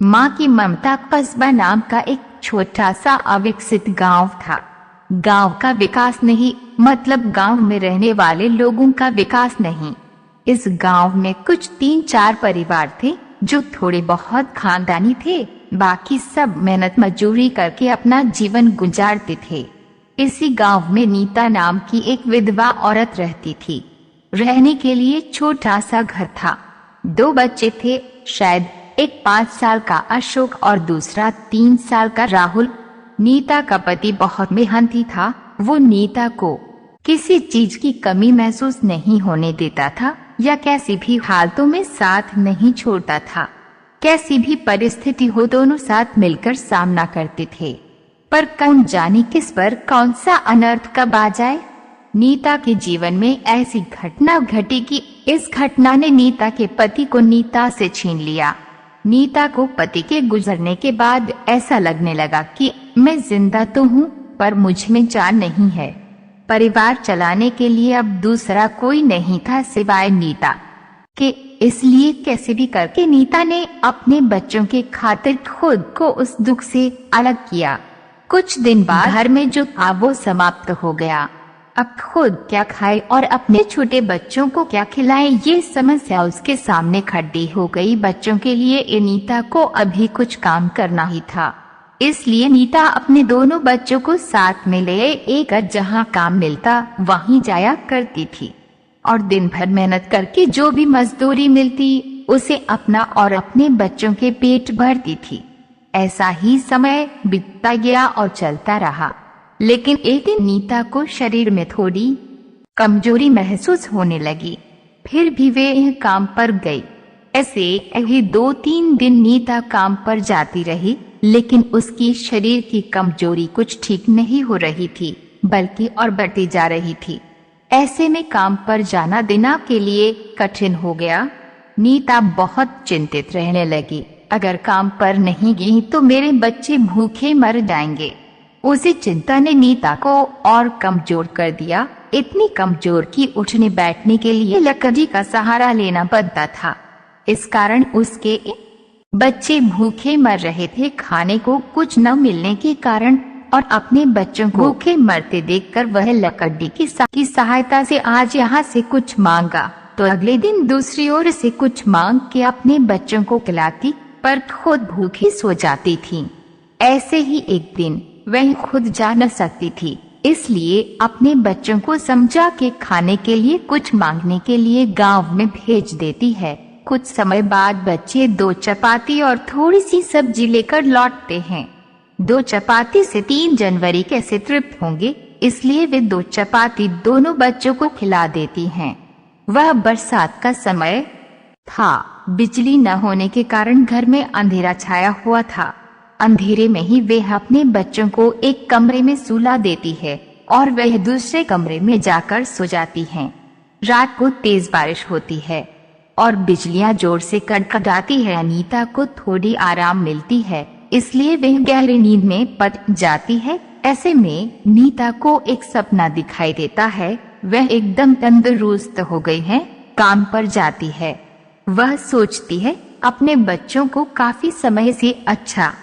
माँ की ममता। कस्बा नाम का एक छोटा सा अविकसित गांव था। गांव का विकास नहीं, मतलब गांव में रहने वाले लोगों का विकास नहीं। इस गांव में कुछ 3-4 परिवार थे जो थोड़े बहुत खानदानी थे, बाकी सब मेहनत मजदूरी करके अपना जीवन गुजारते थे। इसी गांव में नीता नाम की एक विधवा औरत रहती थी। रहने के लिए छोटा सा घर था। 2 बच्चे थे, शायद एक 5 साल का अशोक और दूसरा 3 साल का राहुल। नीता का पति बहुत मेहनती था। वो नीता को किसी चीज की कमी महसूस नहीं होने देता था या कैसी भी हालतों में साथ नहीं छोड़ता था। कैसी भी परिस्थिति हो दोनों साथ मिलकर सामना करते थे। पर कौन जाने किस पर कौन सा अनर्थ कब आ जाए। नीता के जीवन में ऐसी घटना घटी कि इस घटना ने नीता के पति को नीता से छीन लिया। नीता को पति के गुजरने के बाद ऐसा लगने लगा कि मैं जिंदा तो हूँ पर मुझ में जान नहीं है। परिवार चलाने के लिए अब दूसरा कोई नहीं था सिवाय नीता के। इसलिए कैसे भी करके नीता ने अपने बच्चों के खातिर खुद को उस दुख से अलग किया। कुछ दिन बाद घर में जो था वो समाप्त हो गया। अब खुद क्या खाए और अपने छोटे बच्चों को क्या खिलाए, ये समस्या उसके सामने खड़ी हो गई। बच्चों के लिए नीता को अभी कुछ काम करना ही था, इसलिए नीता अपने दोनों बच्चों को साथ में ले एक जहाँ काम मिलता वहीं जाया करती थी और दिन भर मेहनत करके जो भी मजदूरी मिलती उसे अपना और अपने बच्चों के पेट भरती थी। ऐसा ही समय बीतता गया और चलता रहा। लेकिन एक दिन नीता को शरीर में थोड़ी कमजोरी महसूस होने लगी। फिर भी वे काम पर गई। ऐसे ही 2-3 दिन नीता काम पर जाती रही, लेकिन उसकी शरीर की कमजोरी कुछ ठीक नहीं हो रही थी, बल्कि और बढ़ती जा रही थी। ऐसे में काम पर जाना दिना के लिए कठिन हो गया। नीता बहुत चिंतित रहने लगी। अगर काम पर नहीं गई तो मेरे बच्चे भूखे मर जाएंगे। उसी चिंता ने नीता को और कमजोर कर दिया, इतनी कमजोर कि उठने बैठने के लिए लकड़ी का सहारा लेना पड़ता था। इस कारण उसके बच्चे भूखे मर रहे थे। खाने को कुछ न मिलने के कारण और अपने बच्चों को भूखे मरते देखकर वह लकड़ी की सहायता से आज यहाँ से कुछ मांगा तो अगले दिन दूसरी ओर से कुछ मांग के अपने बच्चों को खिलाती, पर खुद भूखी सो जाती थी। ऐसे ही एक दिन वह खुद जा न सकती थी, इसलिए अपने बच्चों को समझा के खाने के लिए कुछ मांगने के लिए गांव में भेज देती है। कुछ समय बाद बच्चे 2 चपाती और थोड़ी सी सब्जी लेकर लौटते हैं। 2 चपाती से 3 जनवरी कैसे तृप्त होंगे, इसलिए वे 2 चपाती दोनों बच्चों को खिला देती हैं। वह बरसात का समय था। बिजली न होने के कारण घर में अंधेरा छाया हुआ था। अंधेरे में ही वे अपने बच्चों को एक कमरे में सुला देती है और वह दूसरे कमरे में जाकर सो जाती हैं। रात को तेज बारिश होती है और बिजलियां जोर से कड़कड़ाती है। नीता को थोड़ी आराम मिलती है, इसलिए वह गहरी नींद में पड़ जाती है। ऐसे में नीता को एक सपना दिखाई देता है। वह एकदम तंदुरुस्त हो गई है, काम पर जाती है। वह सोचती है अपने बच्चों को काफी समय से अच्छा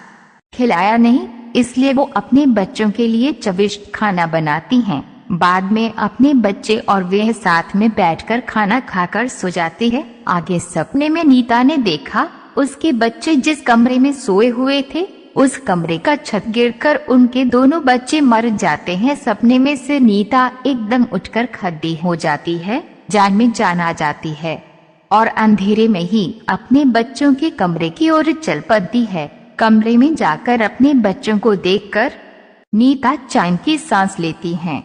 खिलाया नहीं, इसलिए वो अपने बच्चों के लिए चविष्ट खाना बनाती हैं। बाद में अपने बच्चे और वह साथ में बैठकर खाना खाकर सो जाती है। आगे सपने में नीता ने देखा उसके बच्चे जिस कमरे में सोए हुए थे उस कमरे का छत गिरकर उनके दोनों बच्चे मर जाते हैं। सपने में से नीता एकदम उठकर खड़ी हो जाती है, जान में जान आ जाती है और अंधेरे में ही अपने बच्चों के कमरे की ओर चल पड़ती है। कमरे में जाकर अपने बच्चों को देखकर नीता चैन की सांस लेती है।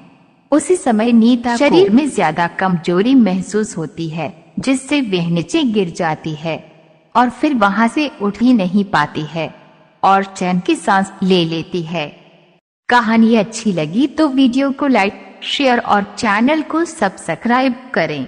उसी समय नीता शरीर में ज्यादा कमजोरी महसूस होती है, जिससे वह नीचे गिर जाती है और फिर वहां से उठ ही नहीं पाती है और चैन की सांस ले लेती है। कहानी अच्छी लगी तो वीडियो को लाइक, शेयर और चैनल को सब्सक्राइब करें।